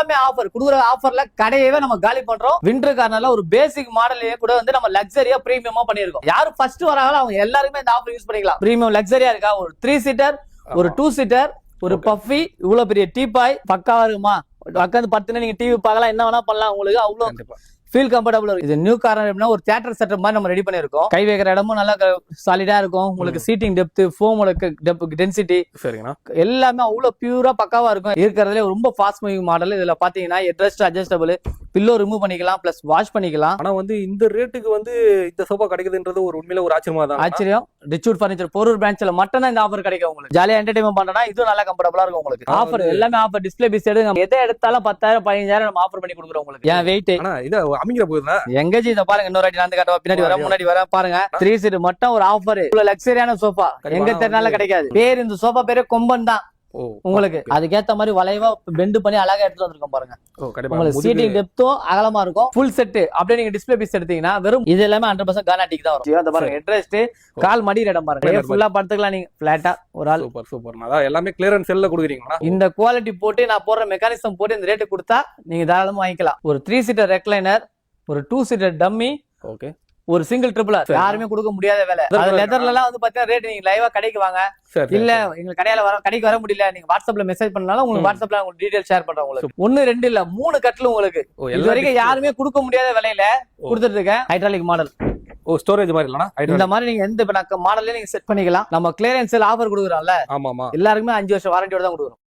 எல்லாமே ஆஃபர் குடுக்குற ஆஃபர்ல கடையவே நம்ம காலி பண்றோம். விண்டர் கார்னர்ல ஒரு பேசிக் மாடலே கூட வந்து நம்ம லக்ஸரியா பிரீமியமா பண்ணிருக்கோம். யாரு ஃபர்ஸ்ட் வராங்களோ அவங்க எல்லாருமே இந்த ஆஃபர் யூஸ் பண்ணிக்கலாம். பிரீமியம் லக்ஸரியா இருக்கா, ஒரு 3 சீட்டர், ஒரு 2 சீட்டர், ஒரு பஃபி, இவ்வளவு பெரிய டீபாய் பக்காவா இருக்குமா? உட்காந்து படுத்துனா நீங்க டிவி பார்க்கலாம், என்ன வேணா பண்ணலாம். உங்களுக்கு அவ்வளவு ஃபீல் கம்ஃபர்டபுள் இருக்கு. இது நியூ கார்னர் எப்படின்னா ஒரு தியேட்டர் செட்டப் மாதிரி நம்ம ரெடி பண்ணிருக்கோம். கை வைக்கிற இடமும் நல்லா சாலிடா இருக்கும். உங்களுக்கு சீட்டிங் டெப்த், ஃபோமோட டென்சிட்டி எல்லாமே அவ்வளவு பியூரா பக்காவா இருக்கும். இருக்கிறதுல ரொம்ப ஃபாஸ்ட் மூவிங் மாடல். இதுல பாத்தீங்கன்னா ஹெட்ரெஸ்ட் அட்ஜஸ்டபிள், பில்லோ ரிமூவ் பண்ணிக்கலாம், பிளஸ் வாஷ் பண்ணிக்கலாம். ஆனா வந்து இந்த ரேட்டுக்கு வந்து இந்த சோஃபா கிடைக்குதுன்றது ஒரு உண்மையில ஒரு ஆச்சரியமா தான். ஆச்சரியம். ரிச்சூட் ஃபர்னிச்சர் போரூர் பிரான்ச்ல மட்டும் தான் இந்த ஆஃபர் கிடைக்கும். உங்களுக்கு ஜாலியா என்டர்டைன்மெண்ட் பண்றனா இதுவும் நல்லா கம்ஃபர்டபுளா இருக்கும். உங்களுக்கு ஆஃபர் எல்லாமே ஆஃபர். டிஸ்ப்ளே பீஸ் எடுங்க, எதை எடுத்தாலும் 10,000 15,000 நம்ம ஆஃபர் பண்ணி கொடுக்குறோம். உங்களுக்கு ஏன் வெயிட் இது அமிங்கிற போகுதுன்னா எங்கஜி இத பாருங்க. இன்னொரு வாட்டி நடந்து காட்டுவா, பின்னாடி வர முன்னாடி வர பாருங்க. 3 சீட் மட்டும் ஒரு ஆஃபர். இவ்வளவு லக்ஸரியான சோஃபா எங்க தெரியனால கிடைக்காது. பேர் இந்த சோஃபா பேரே கொம்பன் தான். உங்களுக்கு அதுக்கேத்த மாதிரி வளைவா பெண்ட் பண்ணி அழகா எடுத்து வந்திருக்கோம் பாருங்க. உங்களுக்கு சீட்டிங் டெப்த்தும் அகலமா இருக்கும். ஃபுல் செட் அப்படியே நீங்க டிஸ்ப்ளே பீஸ் எடுத்தீங்கன்னா வெறும் இது எல்லாமே 100% கார்னாட்டிக் தான் வரும். அந்த பாருங்க ஹெட்ரெஸ்ட், கால் மடியிற இடம் பாருங்க. ஃபுல்லா படுத்துக்கலாம் நீங்க ஃபிளாட்டா ஒரு ஆள். Super super. அதான் எல்லாமே கிளியரன்ஸ் செல்ல கொடுக்குறீங்களா? இந்த குவாலிட்டி போட்டு நான் போடுற மெக்கானிசம் போட்டு இந்த ரேட்டு கொடுத்தா நீங்க தாராளமா வாங்கிக்கலாம். ஒரு 3 சீட்டர் ரெக்லைனர், ஒரு 2 சீட்டர் டம்மி, ஓகே, ஒரு சிங்கிள் ட்ரிபிள் யாருமே கொடுக்க முடியாத வேலை. அது லெதர்ல எல்லாம் வந்து பாத்தீங்கன்னா ரேட் நீங்க லைவா கடைக்கு வாங்க. இல்ல எங்க கடைக்கு வர முடியல, நீங்க வாட்ஸ்அப்ல மெசேஜ் பண்ணாலும் உங்களுக்கு வாட்ஸ்அப்ல உங்களுக்கு டீடைல் ஷேர் பண்றேன். உங்களுக்கு 1 2 இல்ல 3 கட்டில் உங்களுக்கு இது வரைக்கும் யாருமே கொடுக்க முடியாத விலையில கொடுத்துட்டு இருக்கேன். Hydraulic model. ஸ்டோரேஜ் மாதிரி இல்லனா இந்த மாதிரி நீங்க எந்த மாடல்ல நீங்க செட் பண்ணிக்கலாம். நம்ம கிளியரன்ஸ் ஆஃபர் கொடுக்குறோம்ல, ஆமா ஆமா, எல்லாருக்குமே 5 வருஷம் வாரண்டியோட தான் கொடுக்குறோம்.